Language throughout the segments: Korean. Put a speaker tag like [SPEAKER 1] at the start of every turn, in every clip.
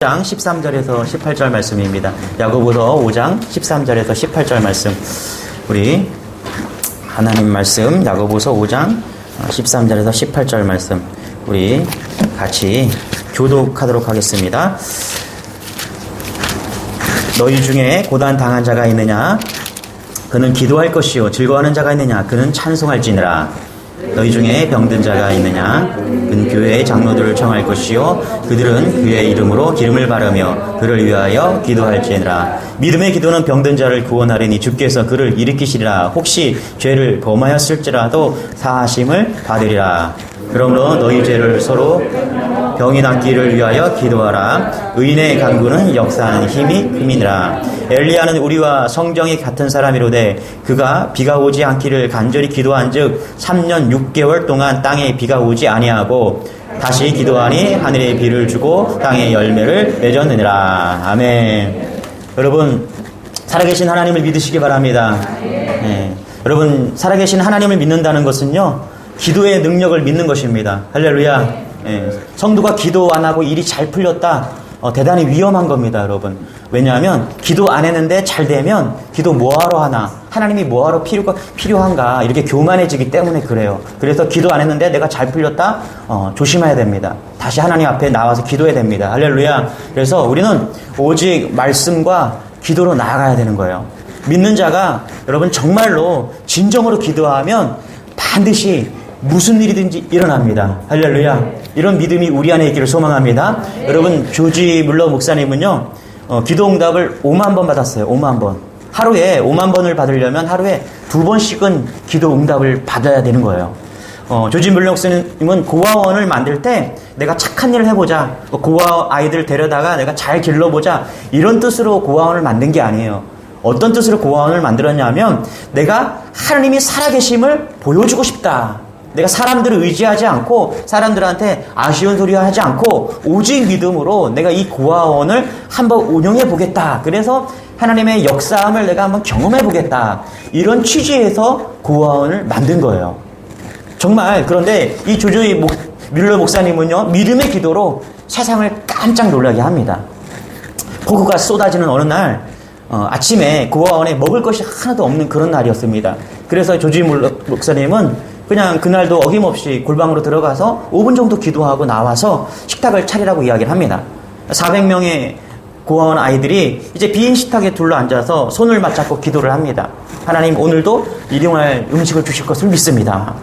[SPEAKER 1] 5장 13절에서 18절 말씀입니다. 야고보서 5장 13절에서 18절 말씀. 우리 하나님 말씀 야고보서 5장 13절에서 18절 말씀. 우리 같이 교독하도록 하겠습니다. 너희 중에 고난 당한 자가 있느냐? 그는 기도할 것이요. 즐거워하는 자가 있느냐? 그는 찬송할지니라. 너희 중에 병든 자가 있느냐? 그는 교회의 장로들을 청할 것이요. 그들은 그의 이름으로 기름을 바르며 그를 위하여 기도할지니라. 믿음의 기도는 병든 자를 구원하리니 주께서 그를 일으키시리라. 혹시 죄를 범하였을지라도 사하심을 받으리라. 그러므로 너희 죄를 서로 병이 낫기를 위하여 기도하라. 의인의 간구는 역사하는 힘이 큼이니라. 엘리야는 우리와 성정이 같은 사람이로되 그가 비가 오지 않기를 간절히 기도한즉 3년 6개월 동안 땅에 비가 오지 아니하고 다시 기도하니 하늘에 비를 주고 땅에 열매를 맺었느니라. 아멘. 여러분, 살아계신 하나님을 믿으시기 바랍니다. 네. 여러분, 살아계신 하나님을 믿는다는 것은요, 기도의 능력을 믿는 것입니다. 할렐루야. 예, 성도가 기도 안 하고 일이 잘 풀렸다. 대단히 위험한 겁니다, 여러분. 왜냐하면 기도 안 했는데 잘 되면 기도 뭐하러 하나? 하나님이 뭐하러 필요한가? 이렇게 교만해지기 때문에 그래요. 그래서 기도 안 했는데 내가 잘 풀렸다? 조심해야 됩니다. 다시 하나님 앞에 나와서 기도해야 됩니다. 할렐루야. 그래서 우리는 오직 말씀과 기도로 나아가야 되는 거예요. 믿는 자가 여러분 정말로 진정으로 기도하면 반드시 무슨 일이든지 일어납니다. 할렐루야. 이런 믿음이 우리 안에 있기를 소망합니다. 여러분, 조지 물러 목사님은요, 기도 응답을 5만 번 받았어요. 5만 번. 하루에 5만 번을 받으려면 하루에 2번씩은 기도 응답을 받아야 되는 거예요. 조지 물러 목사님은 고아원을 만들 때 내가 착한 일을 해보자. 고아 아이들 데려다가 내가 잘 길러보자. 이런 뜻으로 고아원을 만든 게 아니에요. 어떤 뜻으로 고아원을 만들었냐면 내가 하나님이 살아계심을 보여주고 싶다. 내가 사람들을 의지하지 않고 사람들한테 아쉬운 소리 하지 않고 오직 믿음으로 내가 이 고아원을 한번 운영해 보겠다. 그래서 하나님의 역사함을 내가 한번 경험해 보겠다. 이런 취지에서 고아원을 만든 거예요. 정말. 그런데 이 조지 뮬러 목사님은요, 믿음의 기도로 세상을 깜짝 놀라게 합니다. 폭우가 쏟아지는 어느 날 아침에 고아원에 먹을 것이 하나도 없는 그런 날이었습니다. 그래서 조지 뮬러 목사님은 그냥 그날도 어김없이 골방으로 들어가서 5분 정도 기도하고 나와서 식탁을 차리라고 이야기를 합니다. 400명의 고아원 아이들이 이제 빈 식탁에 둘러앉아서 손을 맞잡고 기도를 합니다. 하나님, 오늘도 일용할 음식을 주실 것을 믿습니다.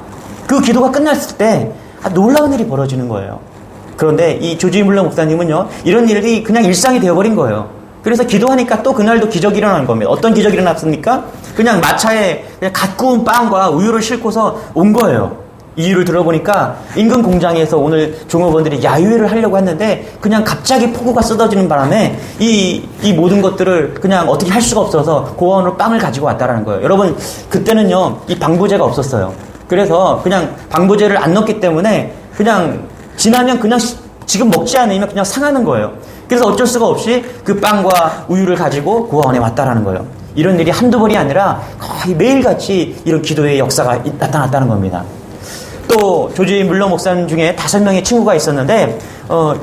[SPEAKER 1] 그 기도가 끝났을 때 놀라운 일이 벌어지는 거예요. 그런데 이 조지 물러 목사님은요, 이런 일이 그냥 일상이 되어버린 거예요. 그래서 기도하니까 또 그날도 기적이 일어난 겁니다. 어떤 기적이 일어났습니까? 그냥 마차에 그냥 갓 구운 빵과 우유를 싣고서 온 거예요. 이유를 들어보니까 인근 공장에서 오늘 종업원들이 야유회를 하려고 했는데 그냥 갑자기 폭우가 쏟아지는 바람에 이 모든 것들을 그냥 어떻게 할 수가 없어서 고아원으로 빵을 가지고 왔다라는 거예요. 여러분, 그때는요, 이 방부제가 없었어요. 그래서 그냥 방부제를 안 넣었기 때문에 그냥 지나면 그냥 지금 먹지 않으면 그냥 상하는 거예요. 그래서 어쩔 수가 없이 그 빵과 우유를 가지고 고아원에 왔다라는 거예요. 이런 일이 한두 번이 아니라 거의 매일같이 이런 기도의 역사가 나타났다는 겁니다. 또 조지 물러 목사님 중에 5명의 친구가 있었는데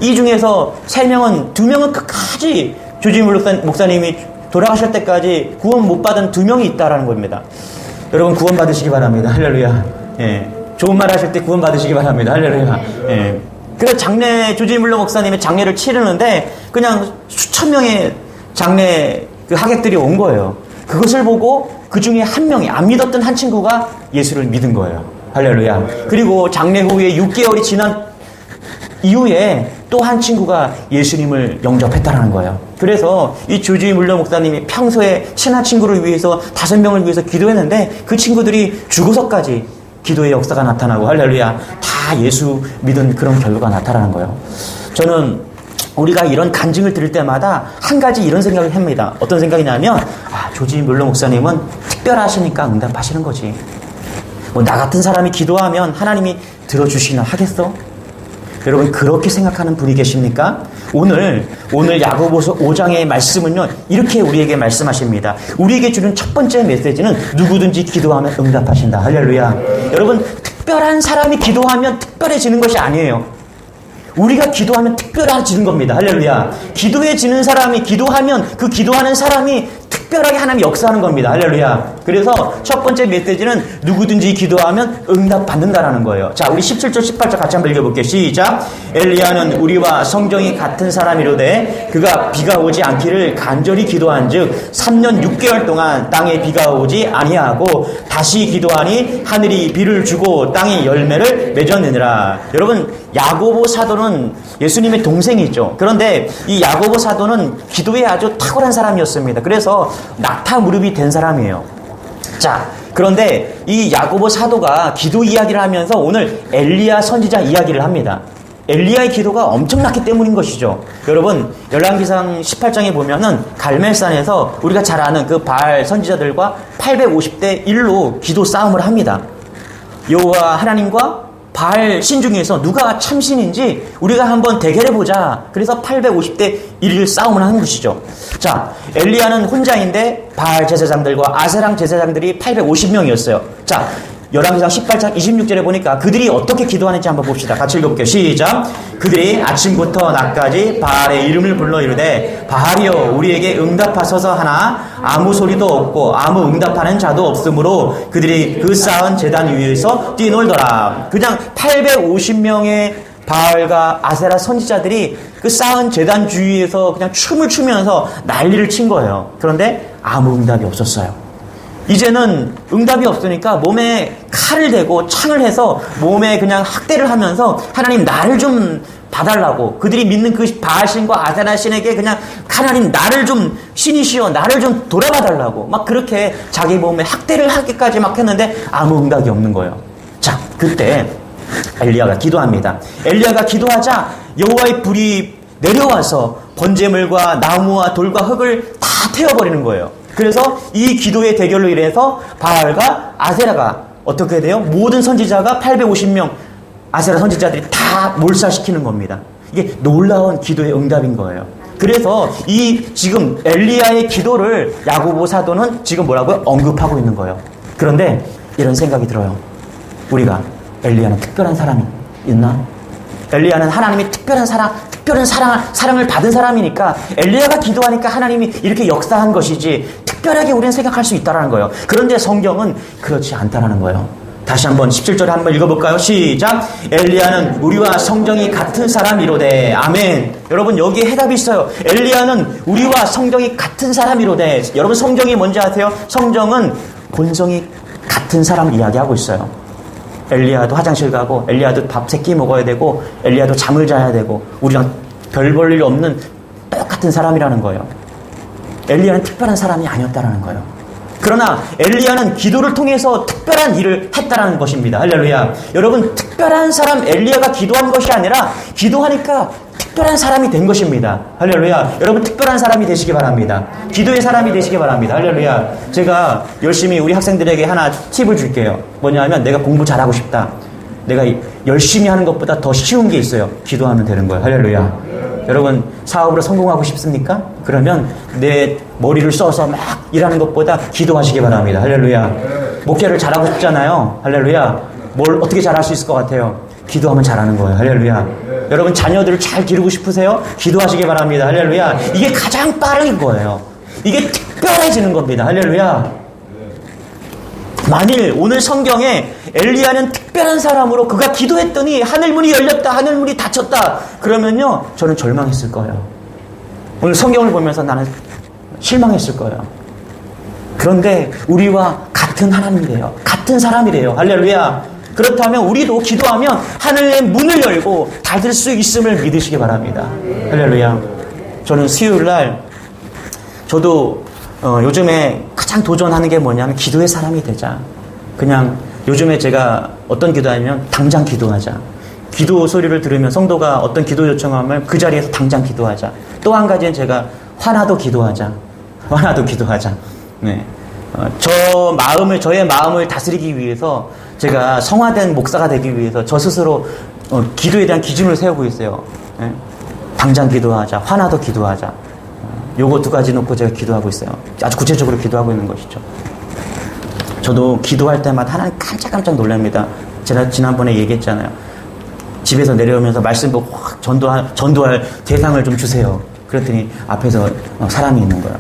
[SPEAKER 1] 이 중에서 2명은 끝까지 조지 물러 목사님이 돌아가실 때까지 구원 못 받은 2명이 있다라는 겁니다. 여러분, 구원 받으시기 바랍니다. 할렐루야. 예. 좋은 말 하실 때 구원 받으시기 바랍니다. 할렐루야. 예. 그래서 조지 물러 목사님의 장례를 치르는데 그냥 수천 명의 장례 그 하객들이 온 거예요. 그것을 보고 그 중에 한 명이 안 믿었던 한 친구가 예수를 믿은 거예요. 할렐루야. 그리고 장례 후에 6개월이 지난 이후에 또 한 친구가 예수님을 영접했다라는 거예요. 그래서 이 조지 물러 목사님이 평소에 친한 친구를 위해서 5명을 위해서 기도했는데 그 친구들이 죽어서까지 기도의 역사가 나타나고, 할렐루야, 다 예수 믿은 그런 결과가 나타나는 거예요. 저는 우리가 이런 간증을 들을 때마다 한 가지 이런 생각을 합니다. 어떤 생각이냐면, 조지 뮬러 목사님은 특별하시니까 응답하시는 거지. 나 같은 사람이 기도하면 하나님이 들어주시나 하겠어? 여러분, 그렇게 생각하는 분이 계십니까? 오늘 야고보서 5장의 말씀은요, 이렇게 우리에게 말씀하십니다. 우리에게 주는 첫 번째 메시지는 누구든지 기도하면 응답하신다. 할렐루야. 여러분, 특별한 사람이 기도하면 특별해지는 것이 아니에요. 우리가 기도하면 특별해지는 겁니다. 할렐루야. 기도해지는 사람이 기도하면 그 기도하는 사람이 특별하게 하나님이 역사하는 겁니다. 할렐루야. 그래서 첫 번째 메시지는 누구든지 기도하면 응답받는다라는 거예요. 자, 우리 17절 18절 같이 한번 읽어볼게요. 시작. 엘리야는 우리와 성정이 같은 사람이로되 그가 비가 오지 않기를 간절히 기도한즉 3년 6개월 동안 땅에 비가 오지 아니하고 다시 기도하니 하늘이 비를 주고 땅이 열매를 맺었느니라. 여러분, 야고보 사도는 예수님의 동생이죠. 그런데 이 야고보 사도는 기도에 아주 탁월한 사람이었습니다. 그래서 낙타 무릎이 된 사람이에요. 자, 그런데 이 야고보 사도가 기도 이야기를 하면서 오늘 엘리야 선지자 이야기를 합니다. 엘리야의 기도가 엄청났기 때문인 것이죠. 여러분, 열왕기상 18장에 보면은 갈멜산에서 우리가 잘 아는 그 바알 선지자들과 850대 1로 기도 싸움을 합니다. 여호와 하나님과 바알 신 중에서 누가 참신인지 우리가 한번 대결해보자. 그래서 850대 1을 싸움을 하는 것이죠. 자, 엘리야는 혼자인데 바알 제사장들과 아세랑 제사장들이 850명이었어요. 자, 열왕기상 18장 26절에 보니까 그들이 어떻게 기도하는지 한번 봅시다. 같이 읽어볼게요. 시작. 그들이 아침부터 낮까지 바알의 이름을 불러 이르되 바알이여 우리에게 응답하소서 하나 아무 소리도 없고 아무 응답하는 자도 없으므로 그들이 그 쌓은 제단 위에서 뛰놀더라. 그냥 850명의 바알과 아세라 선지자들이 그 쌓은 제단 주위에서 그냥 춤을 추면서 난리를 친 거예요. 그런데 아무 응답이 없었어요. 이제는 응답이 없으니까 몸에 칼을 대고 창을 해서 몸에 그냥 학대를 하면서 하나님 나를 좀 봐달라고, 그들이 믿는 그 바알신과 아세라 신에게 그냥 하나님 나를 좀 신이시여 나를 좀 돌아봐달라고 막 그렇게 자기 몸에 학대를 하기까지 막 했는데 아무 응답이 없는 거예요. 자, 그때 엘리야가 기도합니다. 엘리야가 기도하자 여호와의 불이 내려와서 번제물과 나무와 돌과 흙을 다 태워버리는 거예요. 그래서 이 기도의 대결로 인해서 바알과 아세라가 어떻게 돼요? 모든 선지자가 850명 아세라 선지자들이 다 몰살시키는 겁니다. 이게 놀라운 기도의 응답인 거예요. 그래서 이 지금 엘리야의 기도를 야고보 사도는 지금 뭐라고요? 언급하고 있는 거예요. 그런데 이런 생각이 들어요. 우리가 엘리야는 특별한 사람이 있나? 엘리야는 하나님이 특별한 사랑을 받은 사람이니까 엘리야가 기도하니까 하나님이 이렇게 역사한 것이지 특별하게 우리는 생각할 수 있다는 거예요. 그런데 성경은 그렇지 않다는 거예요. 다시 한번 17절에 한번 읽어볼까요? 시작. 엘리야는 우리와 성정이 같은 사람이로되. 아멘. 여러분, 여기에 해답이 있어요. 엘리야는 우리와 성정이 같은 사람이로되. 여러분, 성정이 뭔지 아세요? 성정은 본성이 같은 사람 이야기하고 있어요. 엘리야도 화장실 가고, 엘리야도 밥 3끼 먹어야 되고, 엘리야도 잠을 자야 되고, 우리랑 별 볼 일 없는 똑같은 사람이라는 거예요. 엘리야는 특별한 사람이 아니었다라는 거예요. 그러나 엘리야는 기도를 통해서 특별한 일을 했다라는 것입니다. 할렐루야. 여러분, 특별한 사람 엘리야가 기도한 것이 아니라 기도하니까 특별한 사람이 된 것입니다. 할렐루야. 여러분, 특별한 사람이 되시기 바랍니다. 기도의 사람이 되시기 바랍니다. 할렐루야. 제가 열심히 우리 학생들에게 하나 팁을 줄게요. 뭐냐면 내가 공부 잘하고 싶다. 내가 열심히 하는 것보다 더 쉬운 게 있어요. 기도하면 되는 거예요. 할렐루야. 여러분, 사업으로 성공하고 싶습니까? 그러면 내 머리를 써서 막 일하는 것보다 기도하시기 바랍니다. 할렐루야. 목회를 잘하고 싶잖아요. 할렐루야. 뭘 어떻게 잘할 수 있을 것 같아요? 기도하면 잘하는 거예요. 할렐루야. 여러분, 자녀들을 잘 기르고 싶으세요? 기도하시기 바랍니다. 할렐루야. 이게 가장 빠른 거예요. 이게 특별해지는 겁니다. 할렐루야. 만일 오늘 성경에 엘리야는 특별한 사람으로 그가 기도했더니 하늘문이 열렸다, 하늘문이 닫혔다, 그러면요 저는 절망했을 거예요. 오늘 성경을 보면서 나는 실망했을 거예요. 그런데 우리와 같은 하나님이래요. 같은 사람이래요. 할렐루야. 그렇다면 우리도 기도하면 하늘의 문을 열고 닫을 수 있음을 믿으시기 바랍니다. 할렐루야. 저는 수요일날 저도 요즘에 가장 도전하는 게 뭐냐면 기도의 사람이 되자. 그냥 요즘에 제가 어떤 기도하냐면 당장 기도하자. 기도 소리를 들으면 성도가 어떤 기도 요청하면 그 자리에서 당장 기도하자. 또 한 가지는 제가 화나도 기도하자. 화나도 기도하자. 네. 저의 마음을 다스리기 위해서 제가 성화된 목사가 되기 위해서 저 스스로 기도에 대한 기준을 세우고 있어요. 네. 당장 기도하자. 화나도 기도하자. 요거 2가지 놓고 제가 기도하고 있어요. 아주 구체적으로 기도하고 있는 것이죠. 저도 기도할 때마다 하나님 깜짝깜짝 놀랍니다. 제가 지난번에 얘기했잖아요. 집에서 내려오면서 말씀 보고 확 전도할 대상을 좀 주세요. 그랬더니 앞에서 사람이 있는 거야.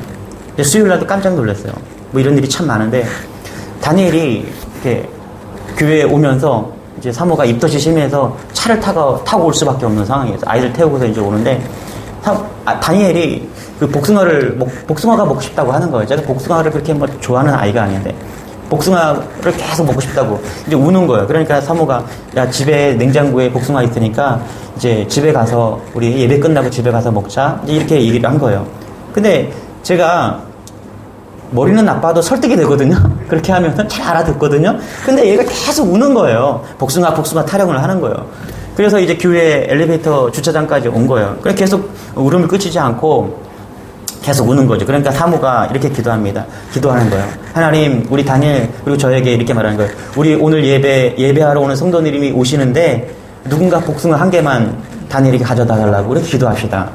[SPEAKER 1] 수요일 날도 깜짝 놀랐어요. 뭐 이런 일이 참 많은데, 다니엘이 이렇게 교회에 오면서 이제 사모가 입덧이 심해서 차를 타고 올 수밖에 없는 상황이었어요. 아이들 태우고서 이제 오는데, 다니엘이 그 복숭아가 먹고 싶다고 하는 거예요. 제가 복숭아를 그렇게 뭐 좋아하는 아이가 아닌데, 복숭아를 계속 먹고 싶다고 이제 우는 거예요. 그러니까 사모가, 야, 집에 냉장고에 복숭아 있으니까 이제 집에 가서 우리 예배 끝나고 집에 가서 먹자. 이제 이렇게 얘기를 한 거예요. 근데 제가 머리는 나빠도 설득이 되거든요. 그렇게 하면 잘 알아듣거든요. 근데 얘가 계속 우는 거예요. 복숭아 타령을 하는 거예요. 그래서 이제 교회 엘리베이터 주차장까지 온 거예요. 그래서 계속 울음을 그치지 않고 계속 우는 거죠. 그러니까 사모가 이렇게 기도하는 거예요. 하나님, 우리 다니엘, 그리고 저에게 이렇게 말하는 거예요. 우리 오늘 예배하러 오는 성도님이 오시는데 누군가 복숭아 한 개만 다니엘에게 가져다 달라고 우리 기도합시다.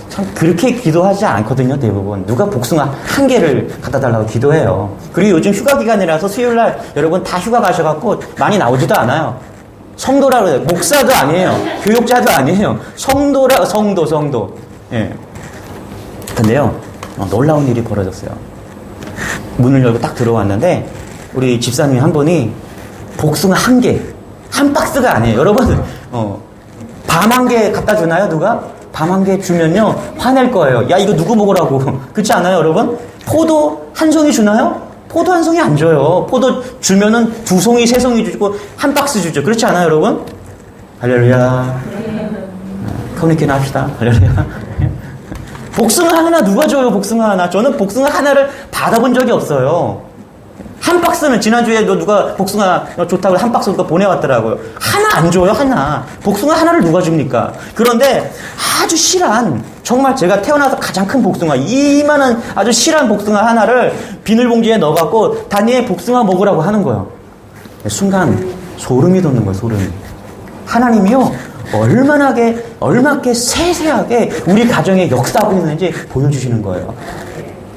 [SPEAKER 1] 참 그렇게 기도하지 않거든요, 대부분. 누가 복숭아 한 개를 갖다 달라고 기도해요. 그리고 요즘 휴가 기간이라서 수요일날 여러분 다 휴가 가셔갖고 많이 나오지도 않아요. 성도라고 해요. 목사도 아니에요. 교육자도 아니에요. 성도. 예. 근데요, 놀라운 일이 벌어졌어요. 문을 열고 딱 들어왔는데, 우리 집사님 한 분이 복숭아 한 개, 한 박스가 아니에요. 여러분, 밤 한 개 갖다 주나요, 누가? 밤 한 개 주면요, 화낼 거예요. 야, 이거 누구 먹으라고. 그렇지 않아요, 여러분? 포도 한 송이 주나요? 포도 한 송이 안 줘요. 포도 주면은 2송이, 3송이 주고 한 박스 주죠. 그렇지 않아요, 여러분? 할렐루야. 커뮤니케이션 합시다. 할렐루야. 복숭아 하나 누가 줘요, 복숭아 하나? 저는 복숭아 하나를 받아본 적이 없어요. 한 박스는 지난주에 누가 복숭아 좋다고 한 박스 보내왔더라고요. 하나 안 줘요, 하나. 복숭아 하나를 누가 줍니까? 그런데 아주 실한, 정말 제가 태어나서 가장 큰 복숭아, 이만한 아주 실한 복숭아 하나를 비닐봉지에 넣어갖고 다니엘 복숭아 먹으라고 하는 거예요. 순간 소름이 돋는 거예요, 소름이. 하나님이요, 얼마게 세세하게 우리 가정에 역사하고 있는지 보여주시는 거예요.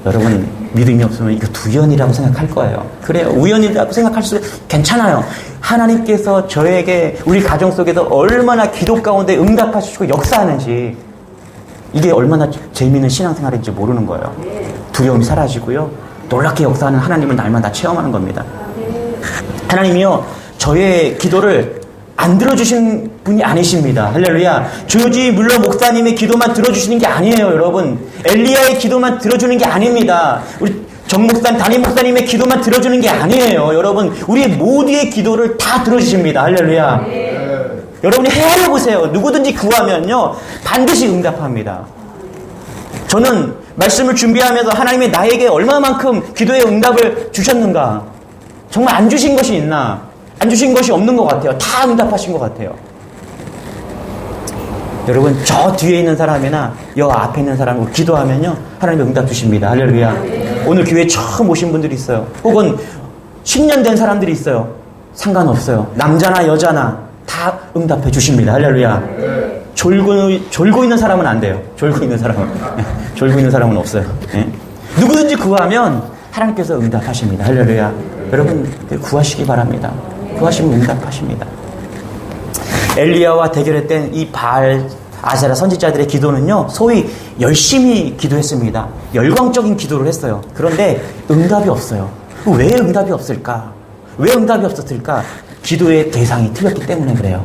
[SPEAKER 1] 여러분, 믿음이 없으면 이거 두연이라고 생각할 거예요. 그래요. 우연이라고 생각할 수 괜찮아요. 하나님께서 저에게 우리 가정 속에서 얼마나 기도 가운데 응답하시고 역사하는지, 이게 얼마나 재미있는 신앙생활인지 모르는 거예요. 두려움이 사라지고요, 놀랍게 역사하는 하나님을 날마다 체험하는 겁니다. 하나님이요, 저의 기도를 안 들어주신 분이 아니십니다. 할렐루야. 조지 물러 목사님의 기도만 들어주시는 게 아니에요, 여러분. 엘리야의 기도만 들어주는 게 아닙니다. 우리 정 목사님, 담임 목사님의 기도만 들어주는 게 아니에요, 여러분. 우리 모두의 기도를 다 들어주십니다. 할렐루야. 여러분이 헤아려 보세요. 누구든지 구하면요, 반드시 응답합니다. 저는 말씀을 준비하면서 하나님이 나에게 얼마만큼 기도의 응답을 주셨는가, 정말 안 주신 것이 있나, 안 주신 것이 없는 것 같아요. 다 응답하신 것 같아요. 여러분, 저 뒤에 있는 사람이나 여 앞에 있는 사람으로 기도하면요, 하나님이 응답 주십니다. 할렐루야. 오늘 교회에 처음 오신 분들이 있어요. 혹은 10년 된 사람들이 있어요. 상관없어요. 남자나 여자나 다 응답해 주십니다. 할렐루야. 졸고 있는 사람은 안 돼요. 졸고 있는 사람은 없어요. 네? 누구든지 구하면 하나님께서 응답하십니다. 할렐루야. 여러분, 구하시기 바랍니다. 구하시면 응답하십니다. 엘리야와 대결했던 이 바알, 아세라 선지자들의 기도는요, 소위 열심히 기도했습니다. 열광적인 기도를 했어요. 그런데 응답이 없어요. 왜 응답이 없을까? 왜 응답이 없었을까? 기도의 대상이 틀렸기 때문에 그래요.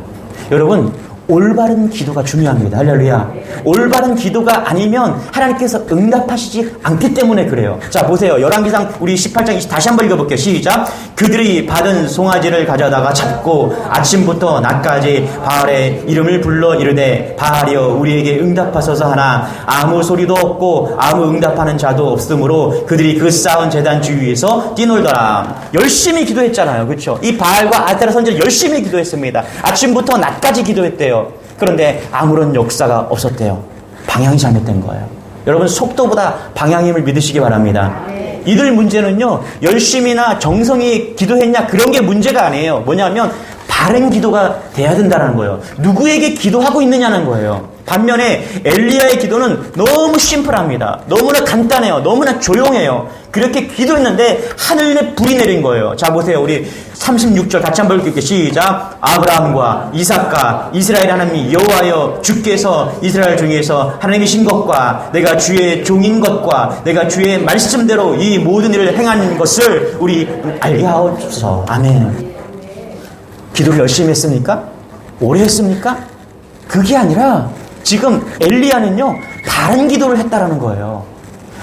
[SPEAKER 1] 여러분, 올바른 기도가 중요합니다. 할렐루야. 올바른 기도가 아니면 하나님께서 응답하시지 않기 때문에 그래요. 자, 보세요. 열왕기상 우리 18장 다시 한번 읽어볼게요. 시작. 그들이 받은 송아지를 가져다가 잡고 아침부터 낮까지 바알의 이름을 불러 이르되, 바알이여 우리에게 응답하소서 하나 아무 소리도 없고 아무 응답하는 자도 없으므로 그들이 그 쌓은 제단 주위에서 뛰놀더라. 열심히 기도했잖아요. 그렇죠? 이 바알과 아세라 선지자는 열심히 기도했습니다. 아침부터 낮까지 기도했대요. 그런데 아무런 역사가 없었대요. 방향이 잘못된 거예요. 여러분, 속도보다 방향임을 믿으시기 바랍니다. 이들 문제는요, 열심히나 정성이 기도했냐 그런 게 문제가 아니에요. 뭐냐면 바른 기도가 돼야 된다는 거예요. 누구에게 기도하고 있느냐는 거예요. 반면에 엘리야의 기도는 너무 심플합니다. 너무나 간단해요. 너무나 조용해요. 그렇게 기도했는데 하늘에 불이 내린 거예요. 자, 보세요. 우리 36절 같이 한번 읽을게요. 시작. 아브라함과 이삭과 이스라엘 하나님이 여호와여 주께서 이스라엘 중에서 하나님이신 것과 내가 주의 종인 것과 내가 주의 말씀대로 이 모든 일을 행하는 것을 우리 알게 하옵소서. 아멘. 기도를 열심히 했습니까? 오래 했습니까? 그게 아니라 지금 엘리야는요 다른 기도를 했다라는 거예요.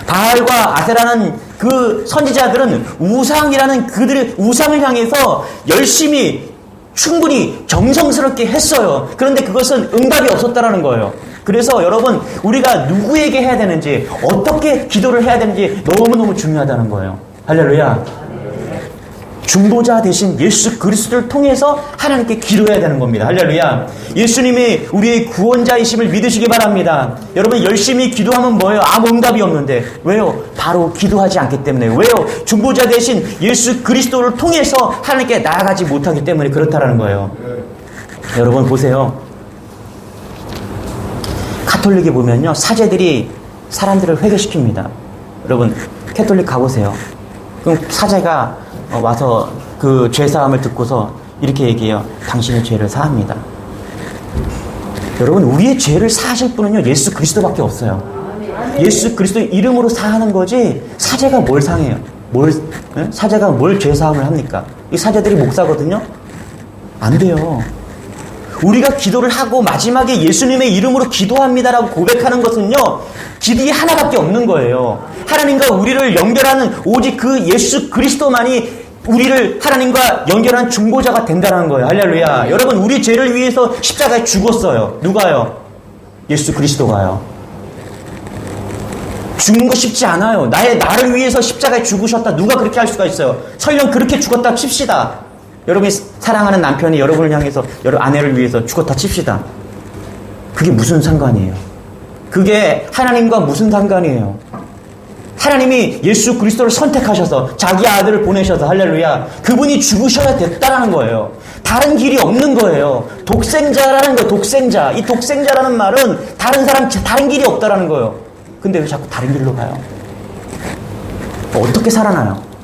[SPEAKER 1] 바알과 아세라는 그 선지자들은 우상이라는 그들의 우상을 향해서 열심히 충분히 정성스럽게 했어요. 그런데 그것은 응답이 없었다라는 거예요. 그래서 여러분 우리가 누구에게 해야 되는지 어떻게 기도를 해야 되는지 너무너무 중요하다는 거예요. 할렐루야. 중보자 대신 예수 그리스도를 통해서 하나님께 기도해야 되는 겁니다. 할렐루야. 예수님이 우리의 구원자이심을 믿으시기 바랍니다. 여러분 열심히 기도하면 뭐예요? 아무 응답이 없는데 왜요? 바로 기도하지 않기 때문에. 왜요? 중보자 대신 예수 그리스도를 통해서 하나님께 나아가지 못하기 때문에 그렇다라는 거예요. 여러분 보세요. 가톨릭에 보면요 사제들이 사람들을 회개시킵니다. 여러분 캐톨릭 가보세요. 그럼 사제가 와서 그 죄사함을 듣고서 이렇게 얘기해요. 당신의 죄를 사합니다. 여러분 우리의 죄를 사하실 분은요 예수 그리스도밖에 없어요. 예수 그리스도의 이름으로 사하는 거지 사제가 뭘 상해요? 사제가 뭘 죄사함을 합니까? 이 사제들이 목사거든요. 안 돼요. 우리가 기도를 하고 마지막에 예수님의 이름으로 기도합니다라고 고백하는 것은요 길이 하나밖에 없는 거예요. 하나님과 우리를 연결하는 오직 그 예수 그리스도만이 우리를 하나님과 연결한 중보자가 된다는 거예요. 할렐루야. 여러분 우리 죄를 위해서 십자가에 죽었어요. 누가요? 예수 그리스도가요. 죽는 거 쉽지 않아요. 나를 위해서 십자가에 죽으셨다. 누가 그렇게 할 수가 있어요? 설령 그렇게 죽었다 칩시다. 여러분이 사랑하는 남편이 여러분을 향해서 여러분 아내를 위해서 죽었다 칩시다. 그게 무슨 상관이에요? 그게 하나님과 무슨 상관이에요? 하나님이 예수 그리스도를 선택하셔서 자기 아들을 보내셔서 할렐루야 그분이 죽으셔야 됐다라는 거예요. 다른 길이 없는 거예요. 독생자라는 거예요. 독생자. 이 독생자라는 말은 다른 길이 없다라는 거예요. 근데 왜 자꾸 다른 길로 가요? 어떻게 살아나요?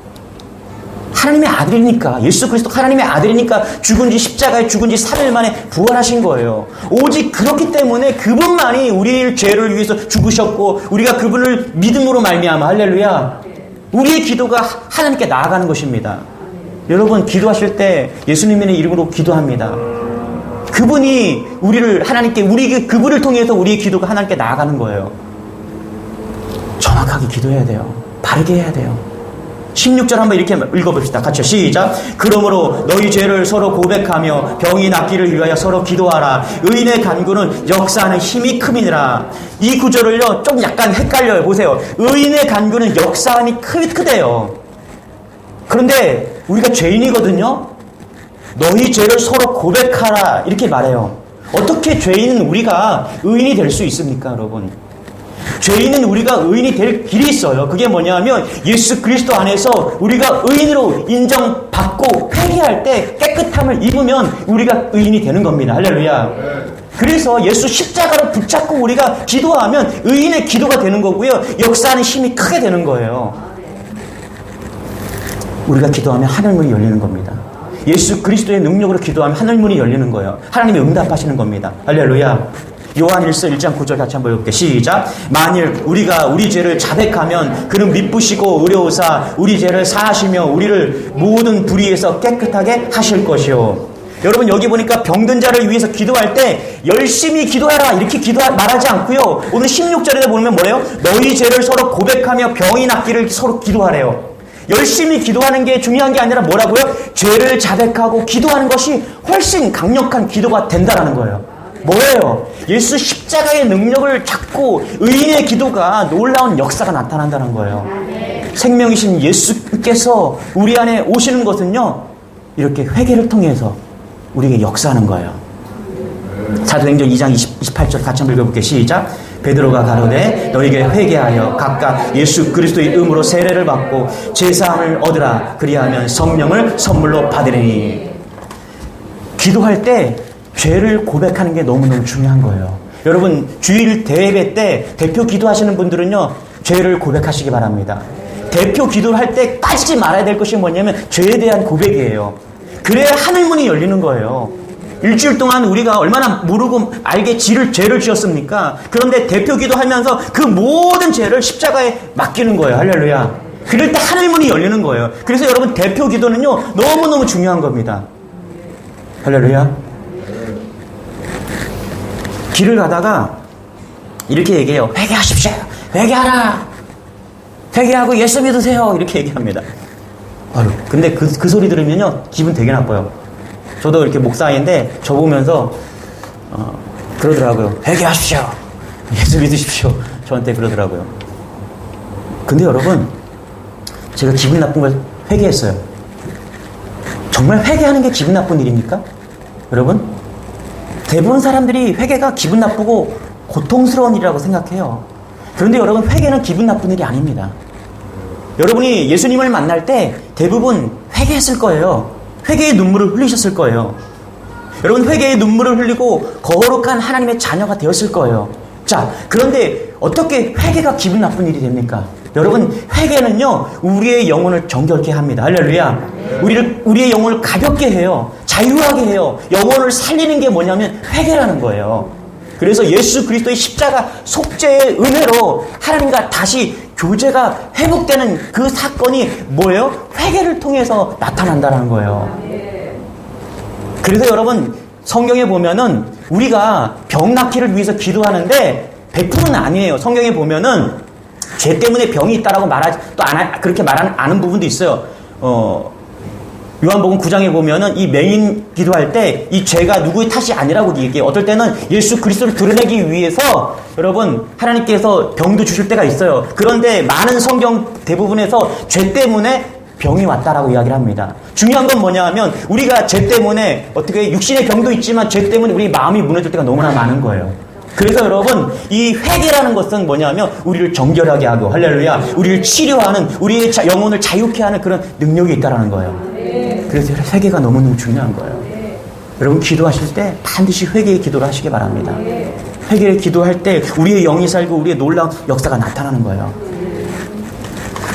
[SPEAKER 1] 하나님의 아들이니까 예수 그리스도 하나님의 아들이니까 죽은 지 십자가에 죽은 지 3일 만에 부활하신 거예요. 오직 그렇기 때문에 그분만이 우리의 죄를 위해서 죽으셨고 우리가 그분을 믿음으로 말미암아 할렐루야 우리의 기도가 하나님께 나아가는 것입니다. 여러분 기도하실 때 예수님의 이름으로 기도합니다. 그분이 우리를 하나님께 그분을 통해서 우리의 기도가 하나님께 나아가는 거예요. 정확하게 기도해야 돼요. 바르게 해야 돼요. 16절 한번 이렇게 읽어봅시다. 같이요. 시작. 그러므로 너희 죄를 서로 고백하며 병이 낫기를 위하여 서로 기도하라. 의인의 간구는 역사하는 힘이 큼이니라. 이 구절을요 좀 약간 헷갈려요. 보세요. 의인의 간구는 역사하니 크대요. 그런데 우리가 죄인이거든요. 너희 죄를 서로 고백하라 이렇게 말해요. 어떻게 죄인은 우리가 의인이 될 수 있습니까, 여러분? 죄인은 우리가 의인이 될 길이 있어요. 그게 뭐냐면 예수 그리스도 안에서 우리가 의인으로 인정받고 회개할 때 깨끗함을 입으면 우리가 의인이 되는 겁니다. 할렐루야. 그래서 예수 십자가를 붙잡고 우리가 기도하면 의인의 기도가 되는 거고요. 역사하는 힘이 크게 되는 거예요. 우리가 기도하면 하늘문이 열리는 겁니다. 예수 그리스도의 능력으로 기도하면 하늘문이 열리는 거예요. 하나님이 응답하시는 겁니다. 할렐루야. 요한일서 1장 9절 같이 한번 읽을게요. 시작. 만일 우리가 우리 죄를 자백하면 그는 미쁘시고 의로우사 우리 죄를 사하시며 우리를 모든 불의에서 깨끗하게 하실 것이요. 여러분 여기 보니까 병든 자를 위해서 기도할 때 열심히 기도하라 이렇게 말하지 않고요. 오늘 16절에 보면 뭐래요? 너희 죄를 서로 고백하며 병이 낫기를 서로 기도하래요. 열심히 기도하는 게 중요한 게 아니라 뭐라고요? 죄를 자백하고 기도하는 것이 훨씬 강력한 기도가 된다는 거예요. 뭐예요? 예수 십자가의 능력을 찾고 의인의 기도가 놀라운 역사가 나타난다는 거예요. 생명이신 예수께서 우리 안에 오시는 것은요 이렇게 회개를 통해서 우리에게 역사하는 거예요. 사도행전 2장 28절 같이 한번 읽어볼게요. 시작. 베드로가 가로되 너에게 회개하여 각각 예수 그리스도의 이름으로 세례를 받고 제사함을 얻으라. 그리하면 성령을 선물로 받으리니. 기도할 때 죄를 고백하는 게 너무너무 중요한 거예요. 여러분, 주일 대예배 때 대표 기도하시는 분들은요, 죄를 고백하시기 바랍니다. 대표 기도를 할 때 빠지지 말아야 될 것이 뭐냐면 죄에 대한 고백이에요. 그래야 하늘문이 열리는 거예요. 일주일 동안 우리가 얼마나 모르고 알게 죄를 지었습니까? 그런데 대표 기도하면서 그 모든 죄를 십자가에 맡기는 거예요. 할렐루야. 그럴 때 하늘문이 열리는 거예요. 그래서 여러분, 대표 기도는요, 너무너무 중요한 겁니다. 할렐루야. 길을 가다가 이렇게 얘기해요. 회개하십시오. 회개하라. 회개하고 예수 믿으세요. 이렇게 얘기합니다. 아유, 근데 그 소리 들으면요, 기분 되게 나빠요. 저도 이렇게 목사인데 저 보면서 그러더라고요. 회개하십시오. 예수 믿으십시오. 저한테 그러더라고요. 근데 여러분, 제가 기분 나쁜 걸 회개했어요. 정말 회개하는 게 기분 나쁜 일입니까? 여러분, 대부분 사람들이 회개가 기분 나쁘고 고통스러운 일이라고 생각해요. 그런데 여러분, 회개는 기분 나쁜 일이 아닙니다. 여러분이 예수님을 만날 때 대부분 회개했을 거예요. 회개의 눈물을 흘리셨을 거예요. 여러분, 회개의 눈물을 흘리고 거룩한 하나님의 자녀가 되었을 거예요. 자, 그런데 어떻게 회개가 기분 나쁜 일이 됩니까? 여러분, 회개는요, 우리의 영혼을 정결케 합니다. 할렐루야. 우리의 영혼을 가볍게 해요. 자유하게 해요. 영혼을 살리는 게 뭐냐면 회개라는 거예요. 그래서 예수 그리스도의 십자가 속죄의 은혜로 하나님과 다시 교제가 회복되는 그 사건이 뭐예요? 회개를 통해서 나타난다는 거예요. 그래서 여러분, 성경에 보면은 우리가 병 낫기를 위해서 기도하는데 100%는 아니에요. 성경에 보면은 죄 때문에 병이 있다라고 그렇게 말하는 부분도 있어요. 요한복음 9장에 보면은 이 맹인 기도할 때 이 죄가 누구의 탓이 아니라고 얘기해요. 어떨 때는 예수 그리스도를 드러내기 위해서 여러분, 하나님께서 병도 주실 때가 있어요. 그런데 많은 성경 대부분에서 죄 때문에 병이 왔다라고 이야기를 합니다. 중요한 건 뭐냐 하면 우리가 죄 때문에 어떻게 육신의 병도 있지만 죄 때문에 우리 마음이 무너질 때가 너무나 많은 거예요. 그래서 여러분, 이 회개라는 것은 뭐냐면 우리를 정결하게 하고, 할렐루야, 우리를 치료하는, 우리의 영혼을 자유케 하는 그런 능력이 있다라는 거예요. 그래서 회개가 너무너무 중요한 거예요. 여러분, 기도하실 때 반드시 회개의 기도를 하시기 바랍니다. 회개의 기도할 때 우리의 영이 살고 우리의 놀라운 역사가 나타나는 거예요.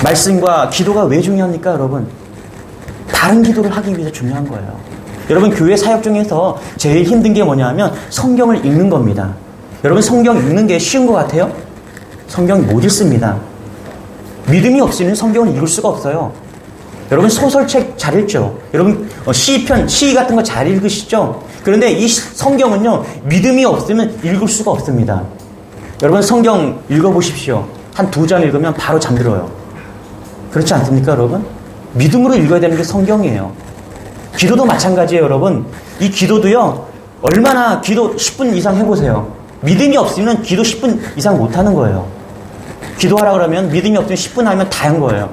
[SPEAKER 1] 말씀과 기도가 왜 중요합니까, 여러분? 바른 기도를 하기 위해서 중요한 거예요. 여러분, 교회 사역 중에서 제일 힘든 게 뭐냐면 성경을 읽는 겁니다. 여러분, 성경 읽는 게 쉬운 것 같아요? 성경 못 읽습니다. 믿음이 없이는 성경을 읽을 수가 없어요. 여러분, 소설책 잘 읽죠? 여러분, 시 같은 거 잘 읽으시죠? 그런데 이 성경은요, 믿음이 없으면 읽을 수가 없습니다. 여러분, 성경 읽어보십시오. 한 2장 읽으면 바로 잠들어요. 그렇지 않습니까, 여러분? 믿음으로 읽어야 되는 게 성경이에요. 기도도 마찬가지예요, 여러분. 이 기도도요, 얼마나 기도 10분 이상 해보세요. 믿음이 없으면 기도 10분 이상 못하는 거예요. 기도하라 그러면 믿음이 없으면 10분 하면 다 한 거예요.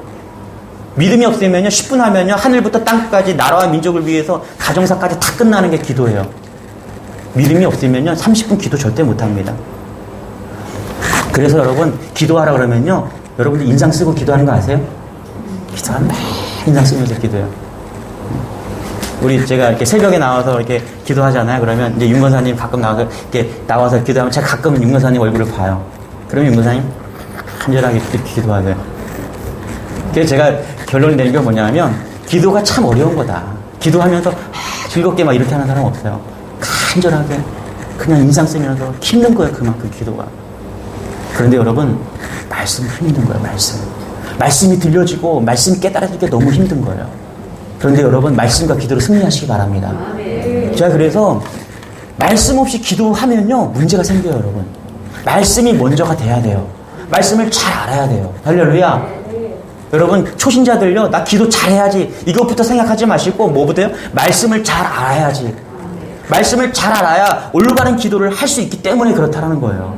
[SPEAKER 1] 믿음이 없으면요, 10분 하면요, 하늘부터 땅까지 나라와 민족을 위해서 가정사까지 다 끝나는 게 기도예요. 믿음이 없으면요, 30분 기도 절대 못합니다. 그래서 여러분, 기도하라 그러면요, 여러분들 인상 쓰고 기도하는 거 아세요? 기도하면 막 인상 쓰면서 기도해요. 제가 이렇게 새벽에 나와서 이렇게 기도하잖아요. 그러면 이제 윤건사님 가끔 나와서 이렇게 나와서 기도하면 제가 가끔 윤건사님 얼굴을 봐요. 그러면 윤건사님 간절하게 이렇게 기도하세요. 그래서 제가 결론이 내는 게 뭐냐면 기도가 참 어려운 거다. 기도하면서 즐겁게 막 이렇게 하는 사람 없어요. 간절하게 그냥 인상 쓰면서 힘든 거예요. 그만큼 기도가. 그런데 여러분, 말씀은 힘든 거예요. 말씀이 들려지고 말씀이 깨달아질 게 너무 힘든 거예요. 그런데 여러분, 말씀과 기도로 승리하시기 바랍니다. 제가 그래서 말씀 없이 기도하면요, 문제가 생겨요, 여러분. 말씀이 먼저가 돼야 돼요. 말씀을 잘 알아야 돼요. 할렐루야. 여러분, 초신자들요, 나 기도 잘해야지, 이것부터 생각하지 마시고 뭐부터요? 말씀을 잘 알아야지. 말씀을 잘 알아야 올바른 기도를 할 수 있기 때문에 그렇다는 거예요.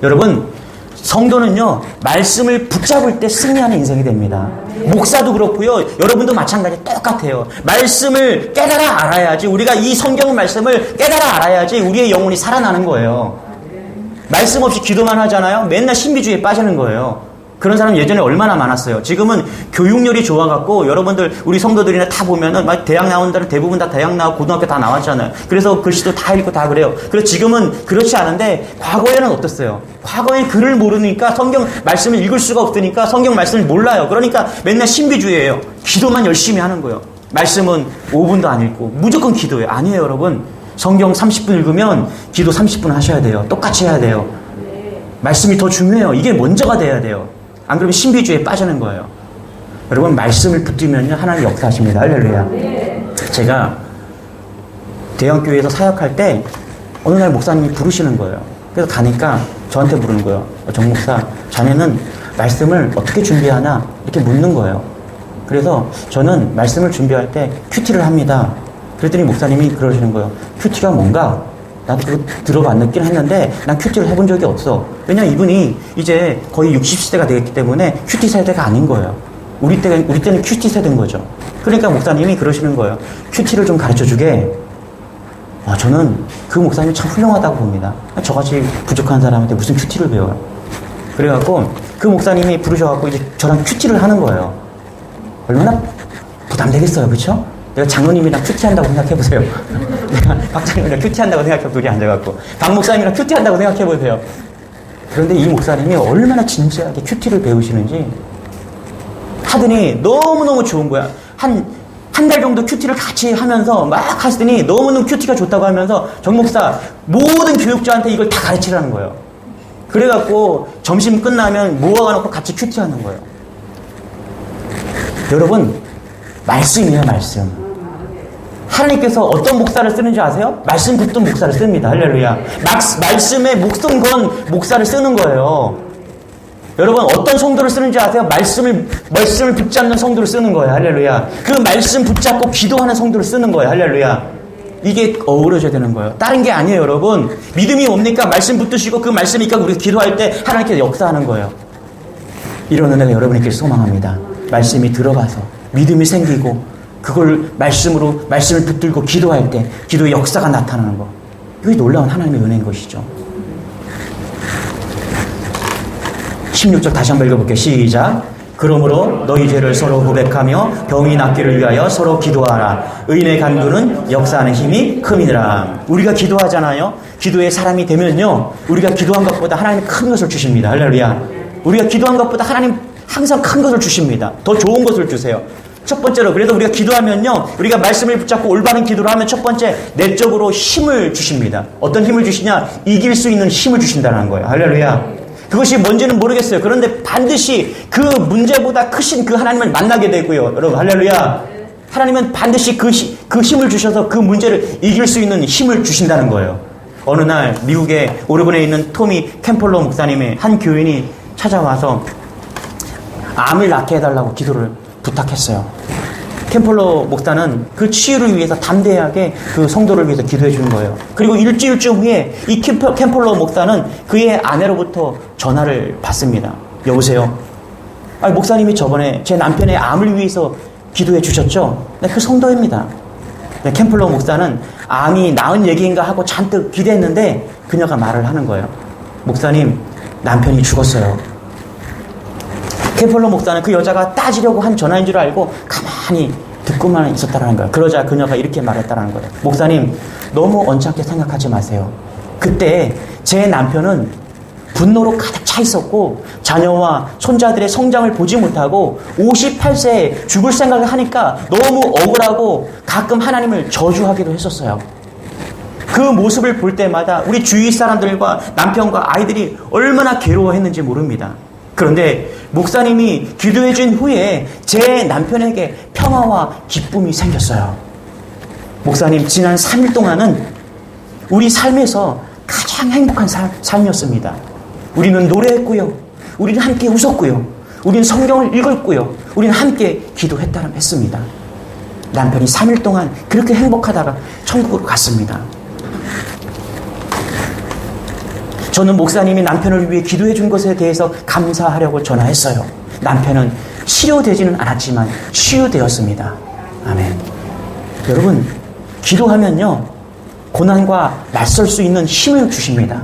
[SPEAKER 1] 여러분, 성도는요, 말씀을 붙잡을 때 승리하는 인생이 됩니다. 목사도 그렇고요, 여러분도 마찬가지 똑같아요. 말씀을 깨달아 알아야지, 우리가 이 성경 말씀을 깨달아 알아야지 우리의 영혼이 살아나는 거예요. 말씀 없이 기도만 하잖아요. 맨날 신비주의에 빠지는 거예요. 그런 사람 예전에 얼마나 많았어요. 지금은 교육열이 좋아갖고 여러분들 우리 성도들이나 다 보면은 막 대학 나온 데는 대부분 다 대학 나오고 고등학교 다 나왔잖아요. 그래서 글씨도 다 읽고 다 그래요. 그래서 지금은 그렇지 않은데 과거에는 어땠어요? 과거에 글을 모르니까 성경 말씀을 읽을 수가 없으니까 성경 말씀을 몰라요. 그러니까 맨날 신비주의예요. 기도만 열심히 하는 거예요. 말씀은 5분도 안 읽고 무조건 기도예요. 아니에요, 여러분. 성경 30분 읽으면 기도 30분 하셔야 돼요. 똑같이 해야 돼요. 말씀이 더 중요해요. 이게 먼저가 돼야 돼요. 안 그러면 신비주의에 빠지는 거예요. 여러분, 말씀을 붙들면요, 하나님 역사하십니다. 할렐루야. 제가 대형교회에서 사역할 때 어느 날 목사님이 부르시는 거예요. 그래서 가니까 저한테 부르는 거예요. 정 목사, 자네는 말씀을 어떻게 준비하나? 이렇게 묻는 거예요. 그래서 저는 말씀을 준비할 때 큐티를 합니다. 그랬더니 목사님이 그러시는 거예요. 큐티가 뭔가? 나도 그거 들어봤긴 했는데 난 큐티를 해본 적이 없어. 왜냐면 이분이 이제 거의 60세대가 되었기 때문에 큐티 세대가 아닌 거예요. 우리 때는 큐티 세대인 거죠. 그러니까 목사님이 그러시는 거예요. 큐티를 좀 가르쳐 주게. 저는 그 목사님이 참 훌륭하다고 봅니다. 저같이 부족한 사람한테 무슨 큐티를 배워요. 그래갖고 그 목사님이 부르셔갖고 이제 저랑 큐티를 하는 거예요. 얼마나 부담되겠어요, 그렇죠? 내가 장로님이랑 큐티한다고 생각해보세요. 내가 박장님이랑 큐티한다고 생각해보세요. 둘이 앉아갖고 박 목사님이랑 큐티한다고 생각해보세요. 그런데 이 목사님이 얼마나 진지하게 큐티를 배우시는지 하더니 너무너무 좋은 거야. 한 달 정도 큐티를 같이 하면서 막 하시더니 너무너무 큐티가 좋다고 하면서 정 목사 모든 교육자한테 이걸 다 가르치라는 거예요. 그래갖고 점심 끝나면 모아가놓고 같이 큐티하는 거예요. 여러분, 말씀이에요, 말씀. 하나님께서 어떤 목사를 쓰는지 아세요? 말씀 붙든 목사를 씁니다. 할렐루야. 말씀에 목숨 건 목사를 쓰는 거예요. 여러분, 어떤 성도를 쓰는지 아세요? 말씀을 붙잡는 성도를 쓰는 거예요. 할렐루야. 그 말씀 붙잡고 기도하는 성도를 쓰는 거예요. 할렐루야. 이게 어우러져야 되는 거예요. 다른 게 아니에요, 여러분. 믿음이 뭡니까? 말씀 붙드시고 그 말씀이니까 우리가 기도할 때 하나님께서 역사하는 거예요. 이런 은혜가 여러분에게 소망합니다. 말씀이 들어가서 믿음이 생기고 그걸 말씀을 붙들고 기도할 때 기도의 역사가 나타나는 거. 이게 놀라운 하나님의 은혜인 것이죠. 16절 다시 한번 읽어볼게요. 시작. 그러므로 너희 죄를 서로 고백하며 병이 낫기를 위하여 서로 기도하라. 의인의 간구는 역사하는 힘이 큼이니라. 우리가 기도하잖아요. 기도의 사람이 되면요, 우리가 기도한 것보다 하나님이 큰 것을 주십니다. 할렐루야. 우리가 기도한 것보다 하나님 항상 큰 것을 주십니다. 더 좋은 것을 주세요. 첫 번째로, 그래서 우리가 기도하면요, 우리가 말씀을 붙잡고 올바른 기도를 하면 첫 번째, 내적으로 힘을 주십니다. 어떤 힘을 주시냐? 이길 수 있는 힘을 주신다는 거예요. 할렐루야. 그것이 뭔지는 모르겠어요. 그런데 반드시 그 문제보다 크신 그 하나님을 만나게 되고요. 여러분, 할렐루야. 하나님은 반드시 그 힘을 주셔서 그 문제를 이길 수 있는 힘을 주신다는 거예요. 어느 날 미국의 오레곤에 있는 토미 캠펄러 목사님의 한 교인이 찾아와서 암을 낫게 해달라고 기도를 부탁했어요. 캠펄러 목사는 그 치유를 위해서 담대하게 그 성도를 위해서 기도해 주는 거예요. 그리고 일주일쯤 후에 이 캠펄러 목사는 그의 아내로부터 전화를 받습니다. 여보세요. 목사님이 저번에 제 남편의 암을 위해서 기도해 주셨죠? 네, 그 성도입니다. 네, 캠펄러 목사는 암이 나은 얘기인가 하고 잔뜩 기대했는데 그녀가 말을 하는 거예요. 목사님, 남편이 죽었어요. 캠펄러 목사는 그 여자가 따지려고 한 전화인 줄 알고 가만히 듣고만 있었다는 거예요. 그러자 그녀가 이렇게 말했다는 거예요. 목사님, 너무 언짢게 생각하지 마세요. 그때 제 남편은 분노로 가득 차 있었고 자녀와 손자들의 성장을 보지 못하고 58세에 죽을 생각을 하니까 너무 억울하고 가끔 하나님을 저주하기도 했었어요. 그 모습을 볼 때마다 우리 주위 사람들과 남편과 아이들이 얼마나 괴로워했는지 모릅니다. 그런데 목사님이 기도해 준 후에 제 남편에게 평화와 기쁨이 생겼어요. 목사님, 지난 3일 동안은 우리 삶에서 가장 행복한 삶이었습니다. 우리는 노래했고요. 우리는 함께 웃었고요. 우리는 성경을 읽었고요. 우리는 함께 기도했다는 했습니다. 남편이 3일 동안 그렇게 행복하다가 천국으로 갔습니다. 저는 목사님이 남편을 위해 기도해 준 것에 대해서 감사하려고 전화했어요. 남편은 치료되지는 않았지만 치유되었습니다. 아멘. 여러분, 기도하면요, 고난과 맞설 수 있는 힘을 주십니다.